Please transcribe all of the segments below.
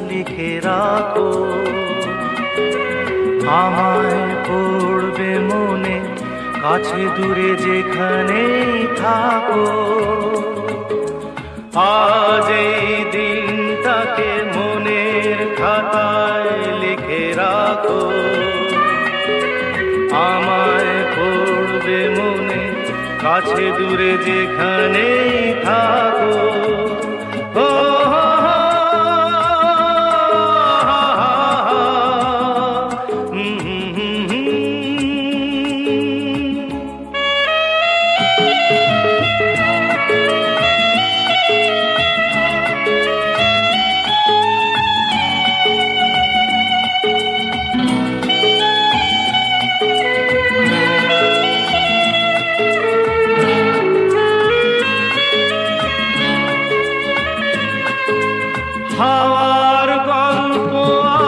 লিখে রাখো, আমায় পড়বে মনে, কাছে দূরে যেখানেই থাকো। আজ এই দিনটাকে মনের খাতায় লিখে রাখো, আমায় পড়বে মনে, কাছে দূরে যেখানেই থাকো। ও হাওয়ার গল্প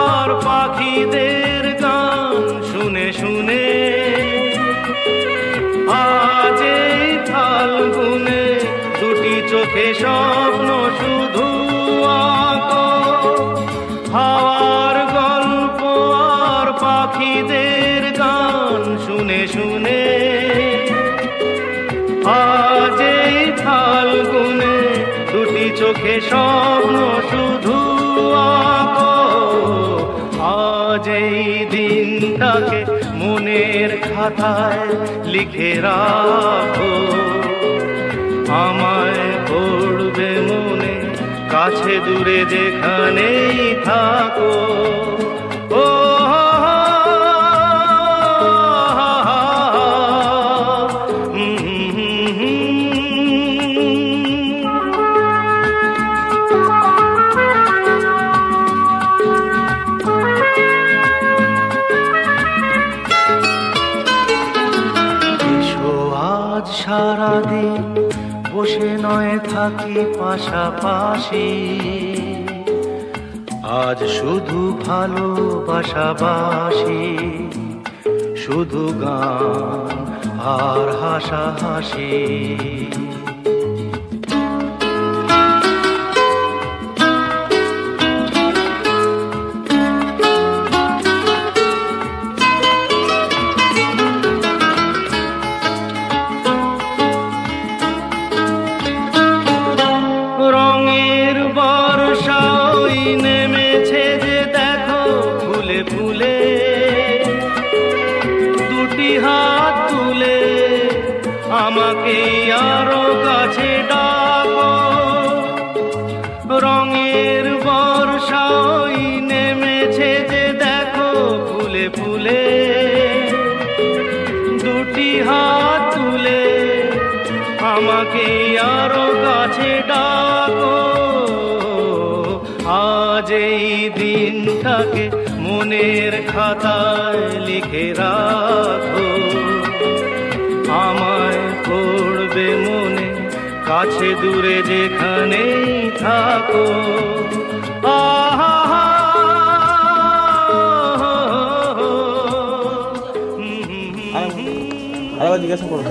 আর পাখিদের গান শুনে শুনে আজ এই ফাল্গুনে দুটি চোখে স্বপ্ন শুধু আঁকো। হাওয়ার গল্প আর পাখিদের গান শুনে শুনে আজ এই ফাল্গুনে দুটি চোখে স্বপ্ন শুধু আঁকো। আজ এই দিনটাকে মনের খাতায় লিখে রাখো, আমায় পড়বে মনে, কাছে দূরে যেখানেই থাকো। ও সারাদিন বসে নয় থাকি পাশাপাশি, আজ শুধু ভালোবাসাবাসি, শুধু গান আর হাসাহাসি। রঙের বর্ষা ওই নেমেছে যে দেখো ফুলে ফুলে, দুটি হাত তুলে আমাকে আরো কাছে ডাকো। রঙের বর্ষা ওই নেমেছে যে দেখো ফুলে ফুলে, দুটি হাত তুলে আমাকে আরো কাছে ডাকো। আজ এই দিনটাকে মনের খাতায় লিখে রাখো, আমায় পড়বে মনে, কাছে দূরে যেখানেই থাকো। আহা আরেকবার জিজ্ঞাসা করো।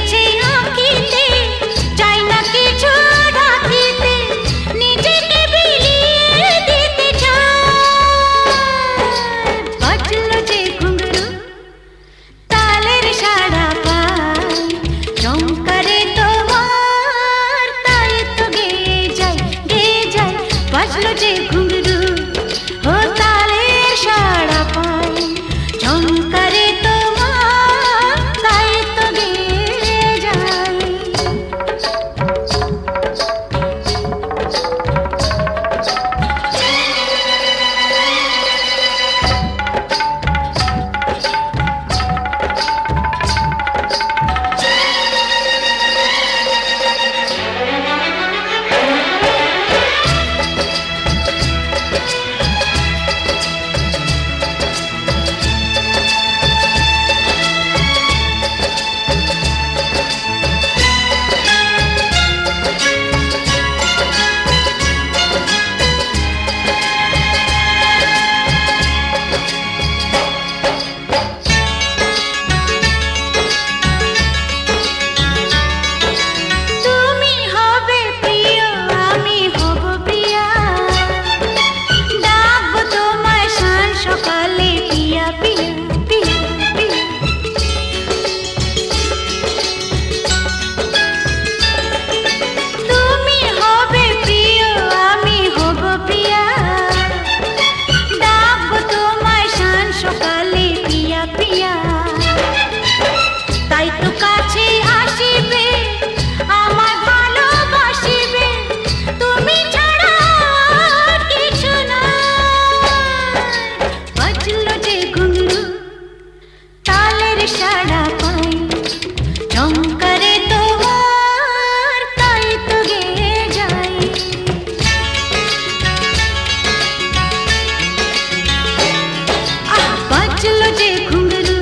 ইচ্ছে আঁকিতে, চাই না কিছু ঢাকিতে, নিজেকে বিলিয়ে দিতে চাই। বাজলো যে ঘুঙরু তালের সাড়া পাই, চমকারে তোমার তাই তো গেয়ে যাই, গেয়ে যাই। বাজলো যে ঘুঙরু ও তালের সাড়া পাই, চমকারে তোমার তাই তো গেয়ে যাই। তুমি হবে প্রিয়, আমি হব প্রিয়া, ডাকবো তোমায় শান সকালে পিয়া পিয়া পিয়া পিয়া। তুমি হবে প্রিয়, আমি হব প্রিয়া, ডাকবো তোমায় শান সকালে পিয়া পিয়া। তাই তো কাছে আসিবে, আমার ভালোবাসিবে, তুমি ছাড়া আর কিছু না। বাজলো যে ঘুঙরু তালের সাড়া পাই, চমকারে তোমার তাই তো গেয়ে যাই। বাজলো যে ঘুঙরু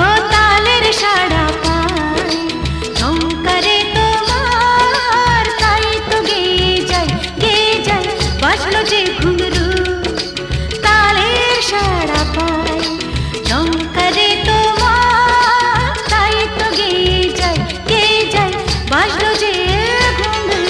ও তালের সাড়া পাই, চমকারে তোমার তাই তো গেয়ে যাই, গেয়ে যাই। বাজলো যে ঘুঙরু তালের সাড়া পাই, চমকারে তোমার তাই তো গেয়ে যাই, গেয়ে যাই। বাজলো যে ঘুঙরু।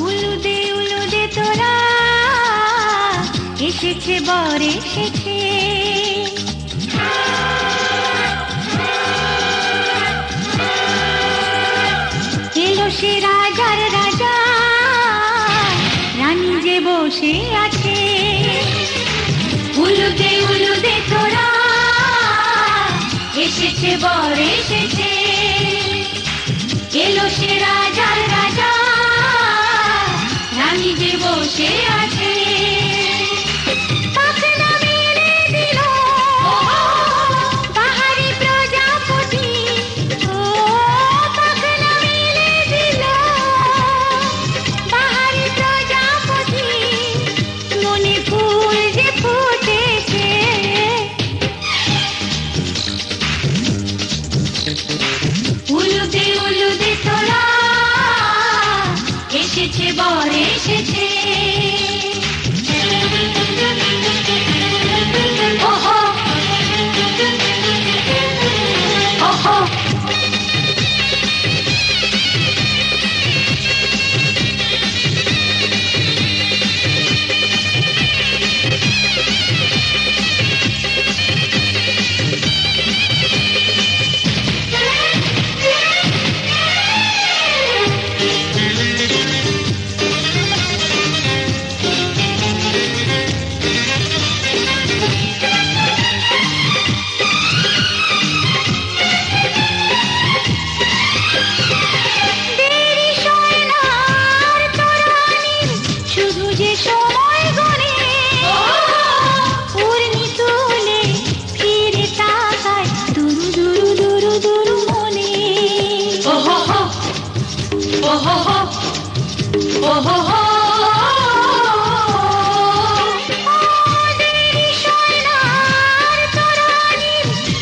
উলুদে তোরা এসেছে, বর এসেছে, এলো সে রাজার রাজা, রানী যে বসে আছে। উলুদে তোরা এসেছে, বর এসেছে, এলো সে রাজার রাজা, রানী যে বসে আছে। পাখনা মেলে দিল পাহাড়ি প্রজাপতি, ও পাখনা মেলে দিল পাহাড়ি প্রজাপতি, মনে ফুল যে ফুটেছে। হো হো, ও হো হো।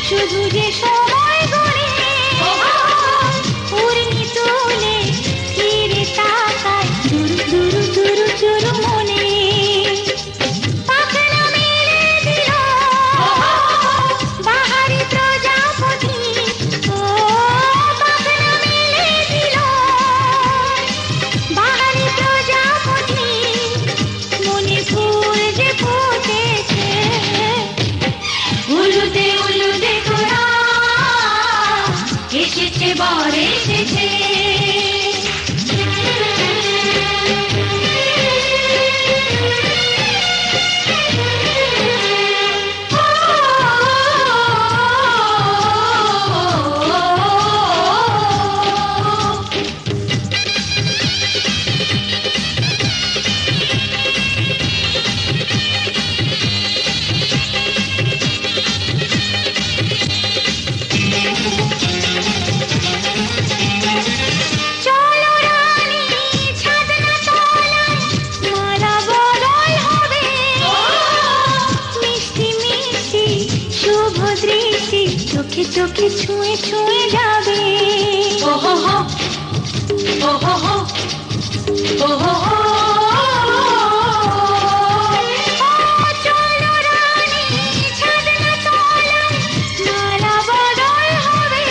শুধু যে সময় গড়ে পূর্ণি তুলে ফিরে তাকায় দুরু দুরু দুরু চুরু মনে পাখনা মেলে দিল বাহারি প্রজাপতি ও পাখনা মেলে দিল বাহারি প্রজাপতি মনে ফুল যে ফুটেছে উলুদে উলুদে তোরা এসেছে বর এসেছে চোখে চোখে ছুঁয়ে ছুঁয়ে যাবে ও হো হো, ও হো হো, ও হো হো। চলো রানী ছাদনা তলায় মালা বদল হবে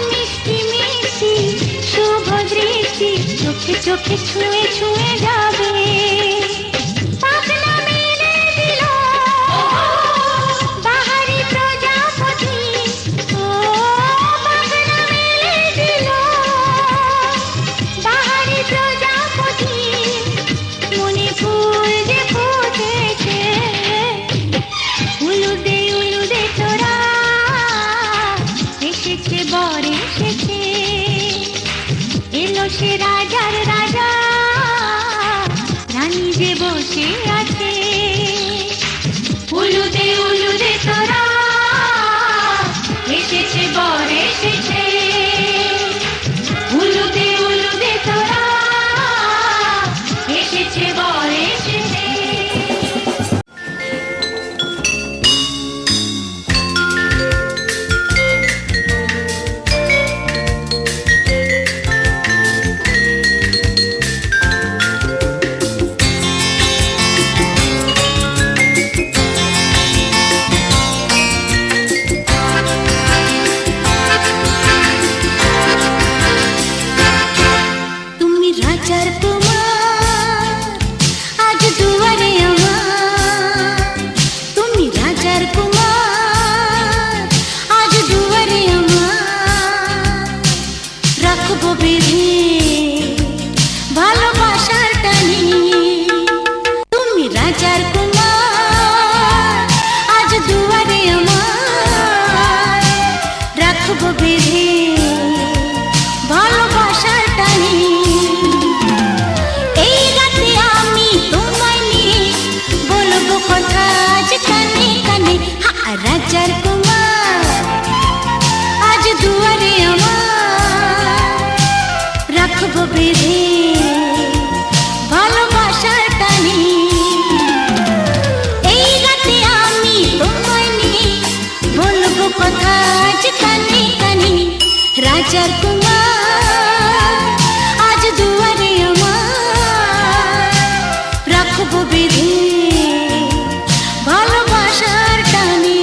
মিষ্টি মিষ্টি শুভ দৃষ্টি চোখে চোখে ছুঁয়ে ছুঁয়ে যাবে সে রাজার রাজা রানী যে বসে আছে উলুদে উলুদে তোরা এসেছে বর এসেছে উলুদে উলুদে তোরা এসেছে বর এসেছে রাজার কুমার আজ দুয়ারে আমার রাখবো বেঁধে ভালোবাসার টানে এই রাতে আমি তোমায় নিয়ে বলবো কথা আজ কানে কানে রাজার কুমার আজ দুয়ারে আমার রাখবো বেঁধে ভালোবাসার টানে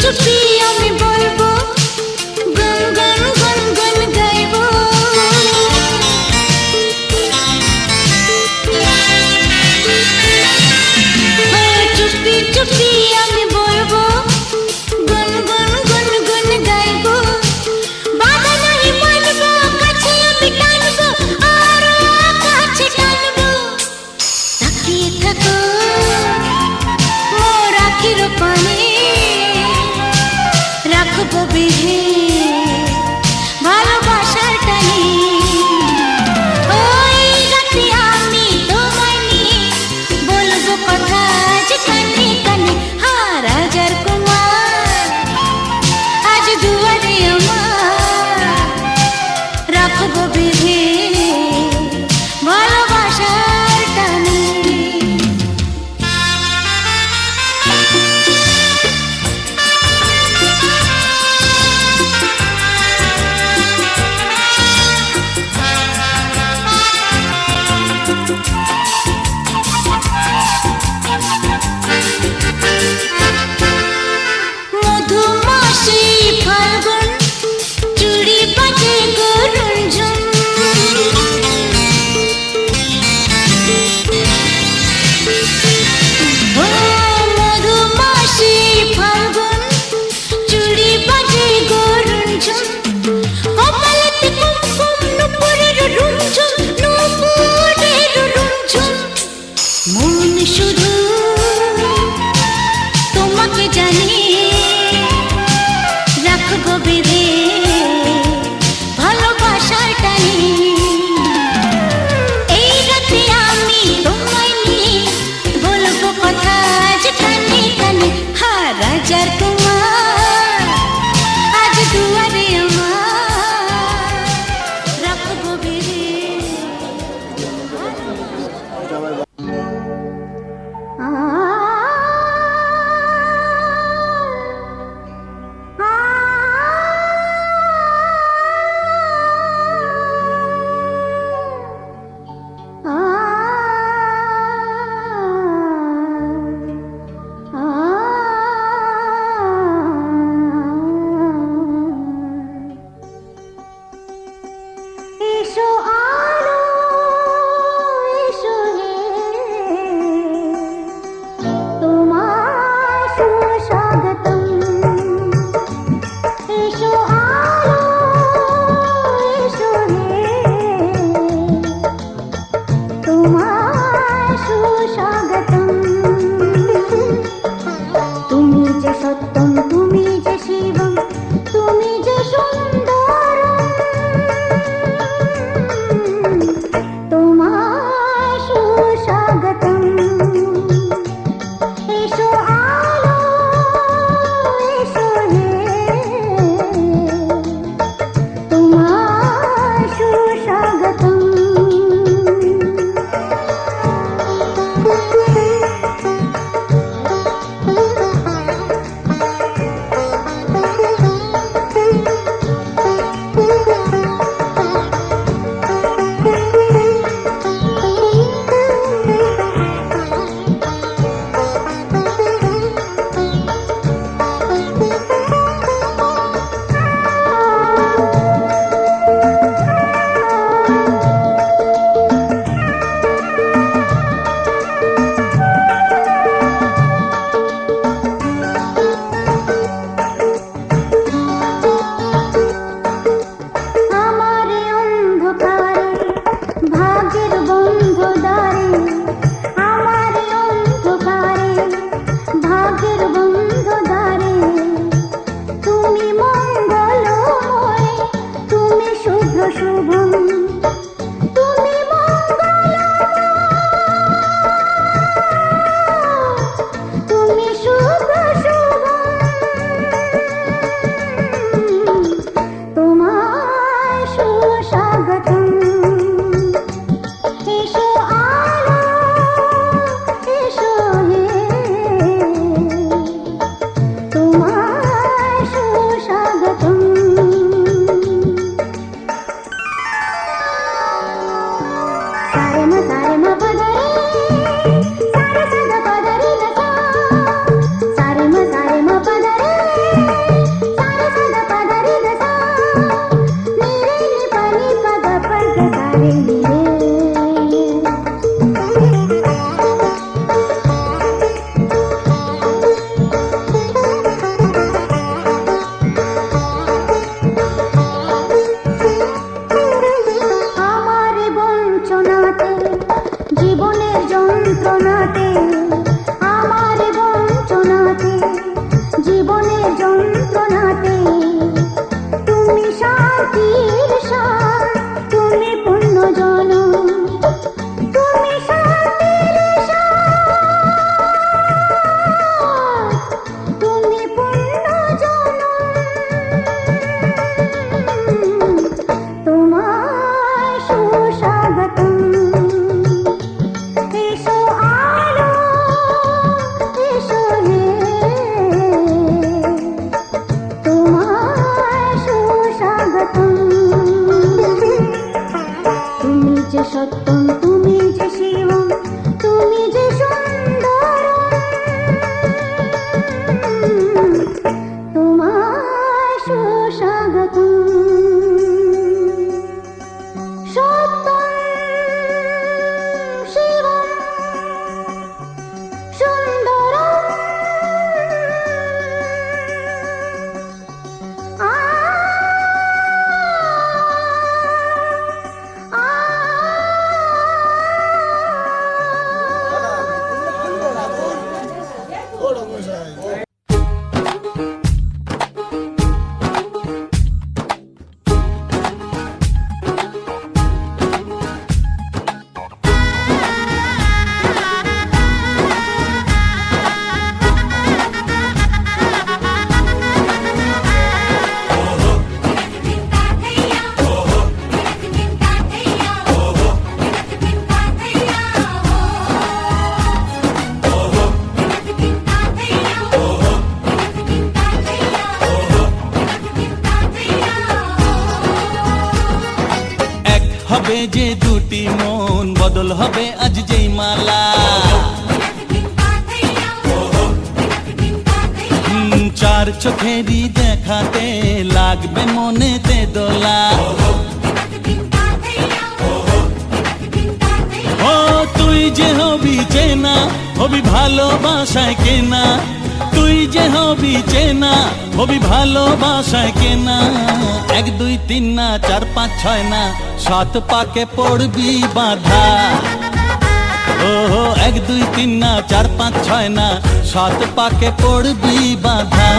চুপি আমি বলবো গান গান গান গান গাইবো চুপি চুপি আমি বলবো গান গান গান গান গাইবো বাধা নাই মানবো কাছে আমি টানবো আরো কাছে টানবো তাকিয়ে থাকো মোর আখির পানে বেঁধে ভালোবাসার টানে। ওই রাতে আমি তোমায় নিয়ে বলবো কথা যে কানে কানে। হ্যাঁ, রাজার কুমার আজ দুয়ারে আমার, রাখবো বেঁধে ভালোবাসার টানে। মধুমাসি ফাল্গুন চুড়ি বাজে গরুঞ্ঝুম। ও মধুমাসি ফাল্গুন চুড়ি বাজে গরুঞ্ঝুম। কপালেতে কুমকুম নুপুরের রুঞ্ঝুম, নুপুরের রুঞ্ঝুম। মন শুধু তোমাকে জানে, বড় মশাই। হবে যে দুটি মন বদল হবে আজ যেই মালা চার চোখেরই দেখাতে লাগবে মনেতে দোলা ও তুই যে হবি চেনা হবি ভালোবাসায় কেনা তুই যে হবি চেনা হবি ভালোবাসায় কেনা এক দুই তিন না চার পাঁচ ছয় না সাত পাকে পড়বি বাধা ও এক দুই তিন না চার পাঁচ ছয় না সাত পাকে পড়বি বাধা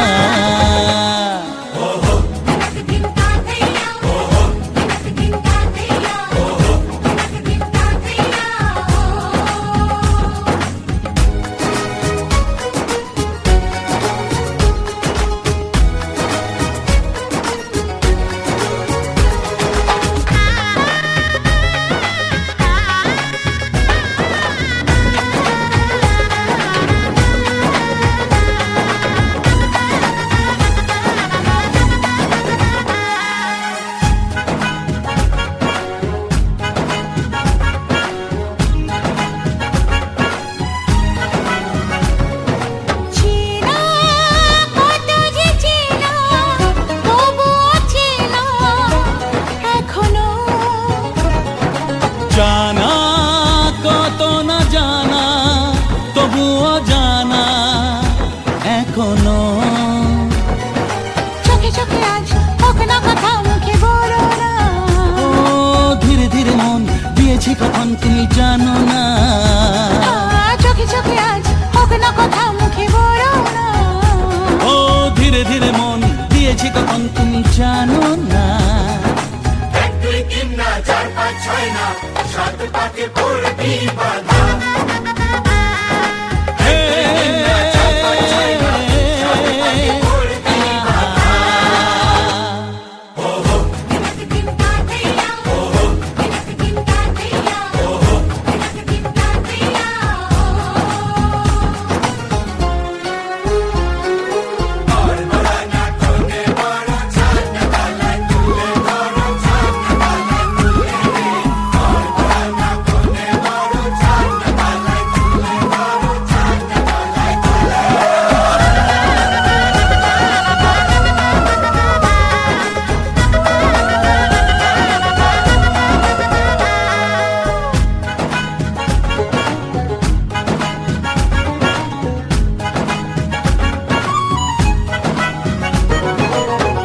জানা কত না জানা তবুও জানা এখনো চোখে চোখে আজ হোক না কথা মুখে বলো না ও ধীরে ধীরে মন দিয়েছি কখন তুমি জানো না চোখে চোখে আজ হোক না কথা মুখে বলো না ও ধীরে ধীরে মন দিয়েছি কখন তুমি জানো না এক দুই তিন না চার পাঁচ ছয় না সাত পাকে পড়বি বাধা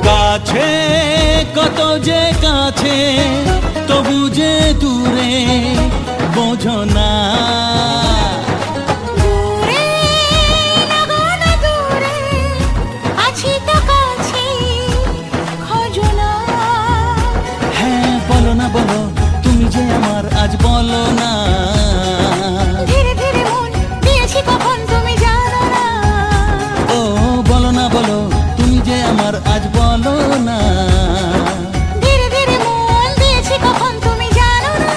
কাছে কত যে কাছে তবু যে দূরে বোঝো না দূরে লাগো না দূরে আছি তো কাছে খোঁজো না হ্যাঁ বলো না বলো তুমি যে আমার আজ বলো না ধীরে ধীরে মন দিয়েছি কখন তুমি জানো না ও বলো না বলো তুমি যে আমার আজ বলো না ধীরে ধীরে মন দিয়েছি কখন তুমি জানো না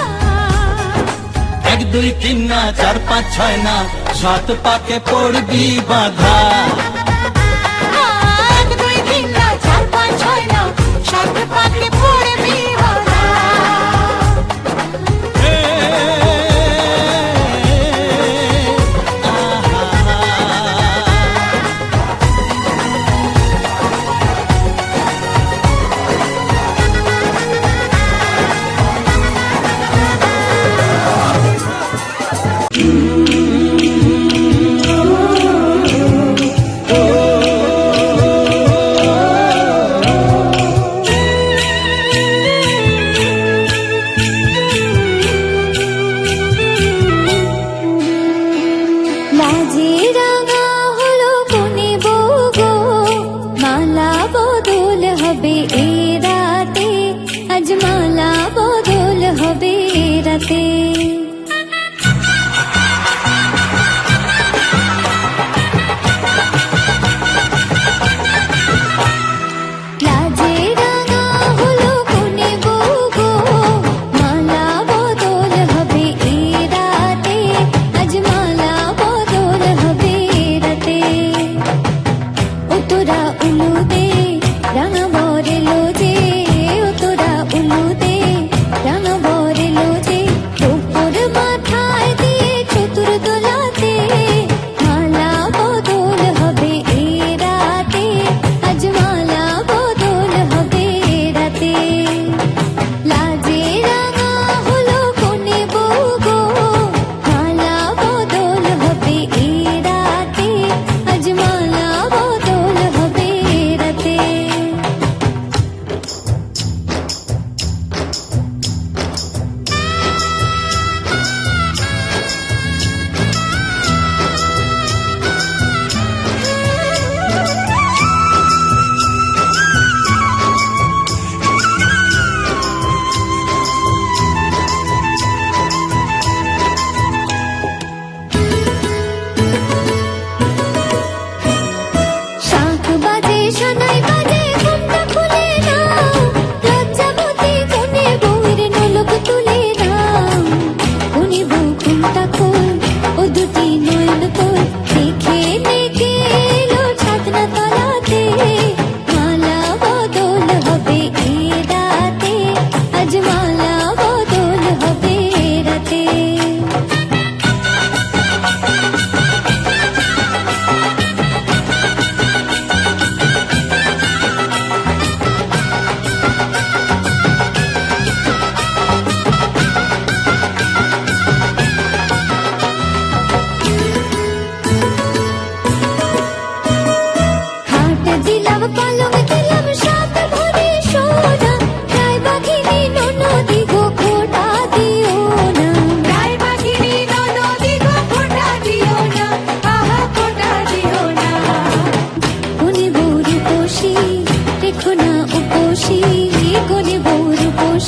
এক দুই তিন না চার পাঁচ ছয় না সাত পাকে পড়বি বাধা এক দুই তিন না চার পাঁচ ছয় না সাত পাকে পড়বি বাধা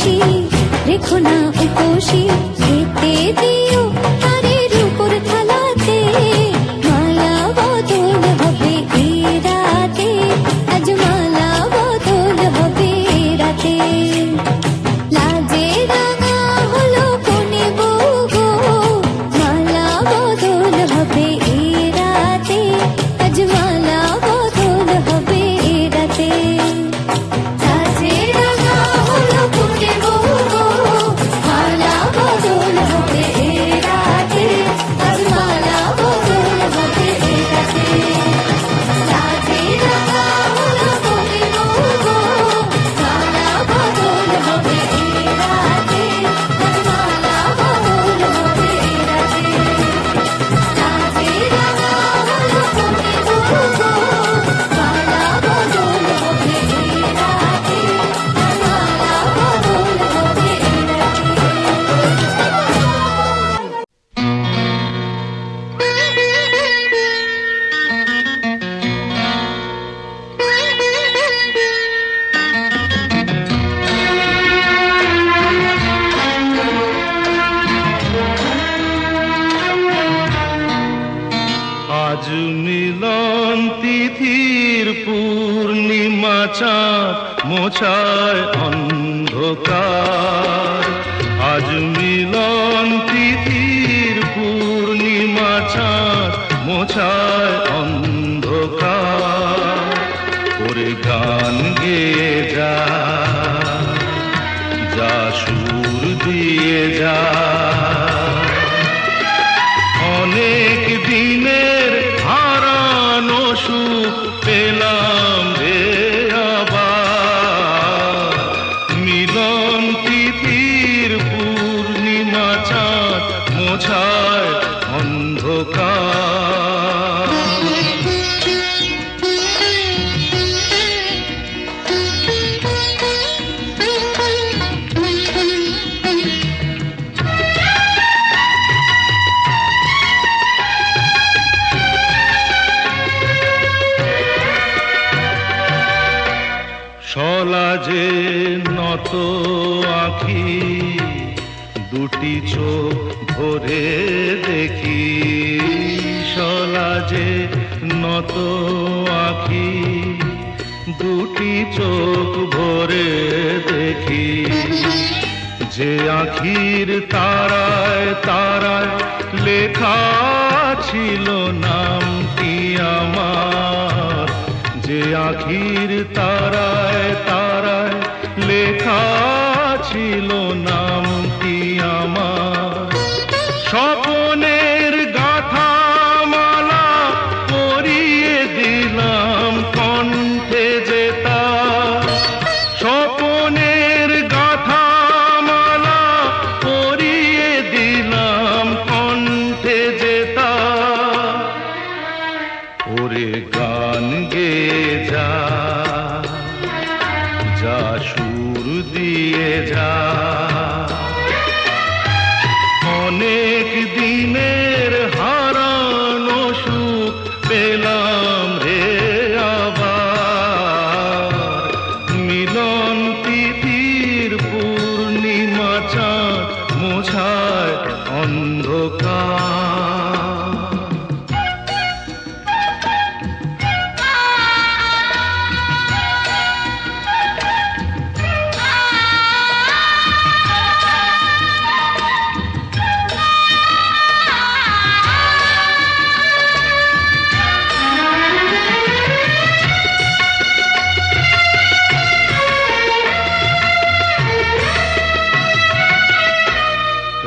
খুশি, রেখো না উপসী, খেতে দিও তারের উপর থালাতে, মালা বদল হবে এ রাতে, আজ মালা বদল হবে এ রাতে। লাজে রাঙা হলো কোনে বউ গো, মালা বদল হবে এ রাতে, আজ মালা বদল হবে এ রাতে। লাজে রাঙা হলো কোনে বউ গো, মালা বদল হবে এ রাতে, আজ মালা বদল হবে এ রাতে। লাজে রাঙা হলো কোনে বউ গো, মালা বদল হবে এ রাতে, আজ মালা বদল হবে এ রাতে। লাজে রাঙা হলো কোনে বউ গো, মালা বদল হবে এ রাতে, আজ মালা বদল হবে এ আজ মিলন তিথির পূর্ণিমা চাঁদ মোছায় অন্ধকার। আজ মিলন তিথির পূর্ণিমা চাঁদ মোছায় অন্ধকার। ওরে গান গেয়ে যা, যা সুর দিয়ে যা, অনেক দিনের হারানো সুখ পেলাম রে আবার। মিলন তিথির পূর্ণিমা চাঁদ মোছায় অন্ধকার। সলাজে নত আঁখি, দুটি চোখ ভরে দেখি। সলাজে নত আঁখি, দুটি চোখ ভরে দেখি। যে আঁখির তারায় তারায় লেখা ছিল নামটি আমার। যে আঁখির তারায় তারায় লেখা ছিল নামটি আমার। স্বপনের গাথা মালা পরিয়ে দিলাম কণ্ঠে যেতা। স্বপনের গাথা মালা পরিয়ে দিলাম কণ্ঠে যেতা। ওরে গান গেয়ে যা, যা সুর দিয়ে যা, অনেক দিনের হারানো সুখ পেলাম রে আবার। মিলন তিথির পূর্ণিমা চাঁদ মোছায় অন্ধকার।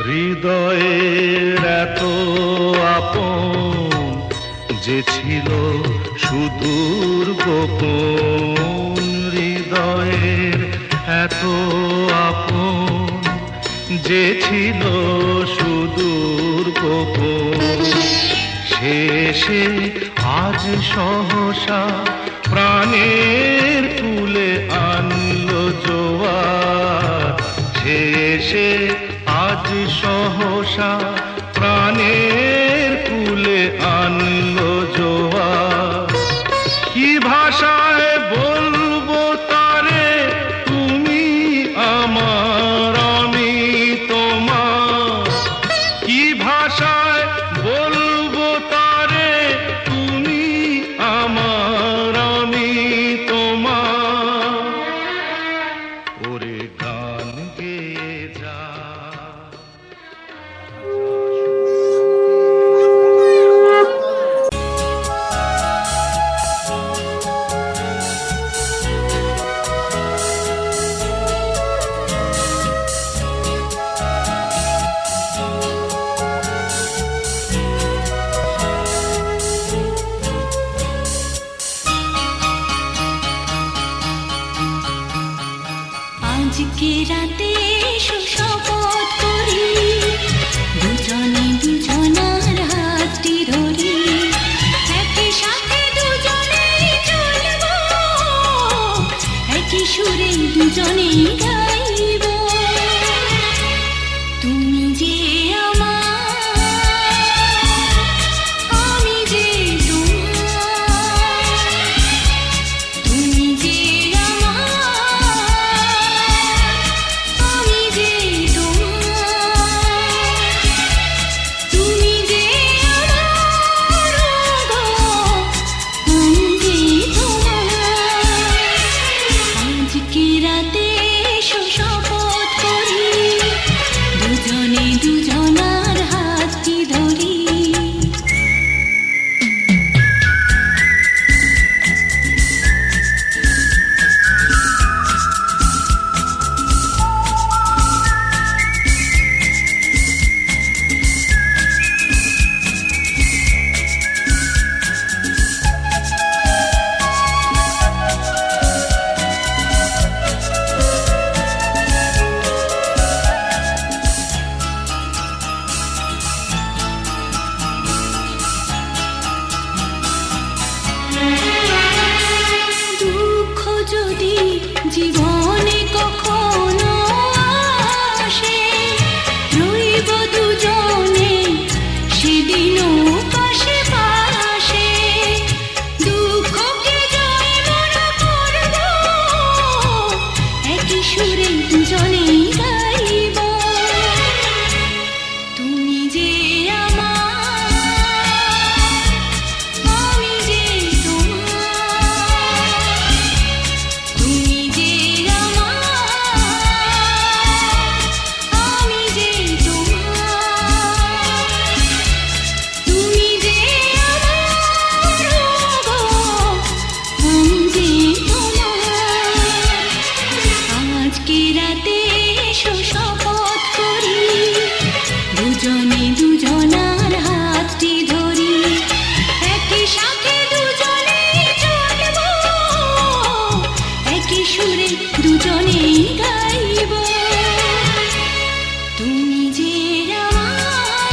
হৃদয়ের এত আপন যে ছিল সুদূর গোপন। হৃদয়ের এত আপন যে ছিল সুদূর গোপন। শেষে আজ সহসা প্রাণের কুলে আনলো জোয়ার। শেষে আজ সহসা প্রাণের কুলে আনলো জোয়ার। কি ভাষায় বলবো তারে তুমি আমার আজকে রাতে শপথ করি দুজনে দুজনার হাতটি ধরি একই সাথে দুজনে চলবো একই সুরে দুজনে গাইব তুমি যে আমার আমি যে তোমার তুমি যে আমি যে তোমার তুমি যে আমার গো আমি যে তোমার আজকে রাতে শপথ করি দুজনে দুজনার হাতটি ধরি দুঃখ যদি জীবনে কখনো আসে রইব দুজনে সেদিনও পাশে পাশে দুঃখকে জয় মনে করব একই সুরে দুজনেই গাইব তুমি যে আমার আমি যে তোমার তুমি যে আমার আমি যে তোমার তুমি যে আমার গো আমি যে তোমার আজকে রাতে শপথ করি দুজনে দুজনার হাতটি ধরি একই সাথে দুজনে চলবো একই সুরে দুজনেই গাইব তুমি যে আমার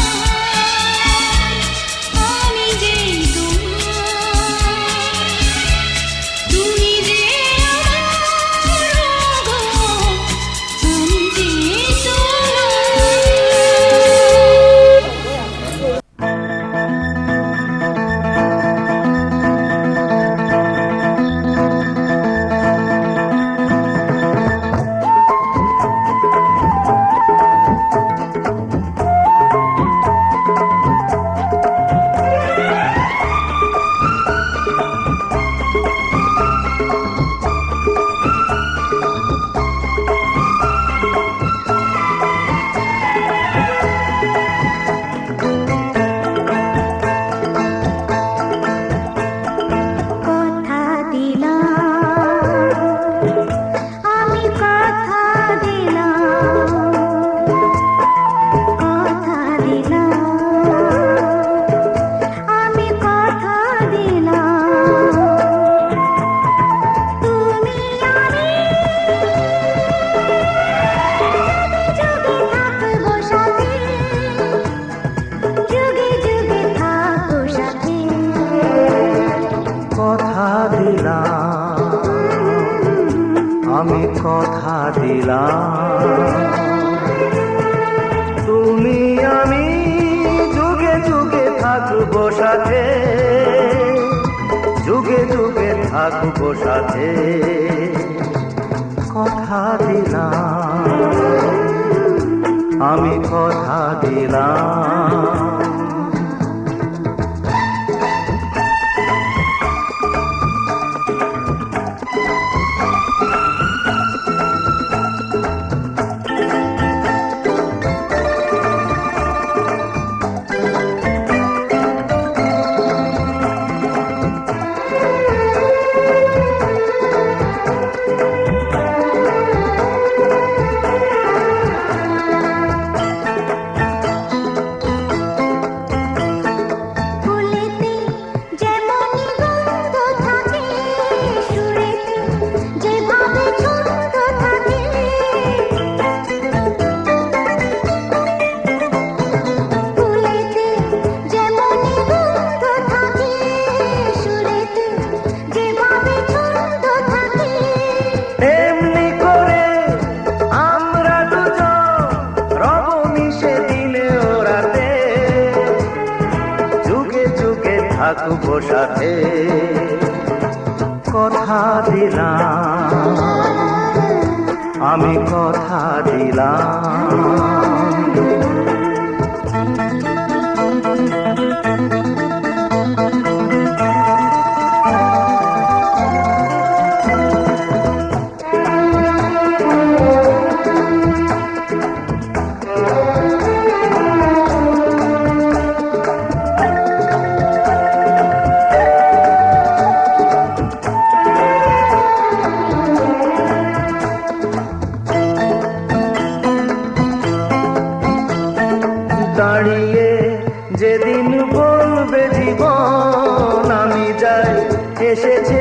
আমি যে তোমার তুমি যে আমার গো আমি যে তোমার কথা দিলাম আমি কথা দিলাম আমি কথা দিলাম তুমি আমি যুগে থাকবো সাথে যুগে যুগে থাকবো সাথে কথা দিলাম আমি কথা দিলাম তুমি আমি যুগে যুগে থাকবো সাথে যুগে যুগে থাকবো সাথে কথা দিলাম আমি কথা দিলাম সাথে কথা দিলাম, আমি কথা দিলাম। দাঁড়িয়ে যেদিন বলবে জীবন আমি যাই, এসেছে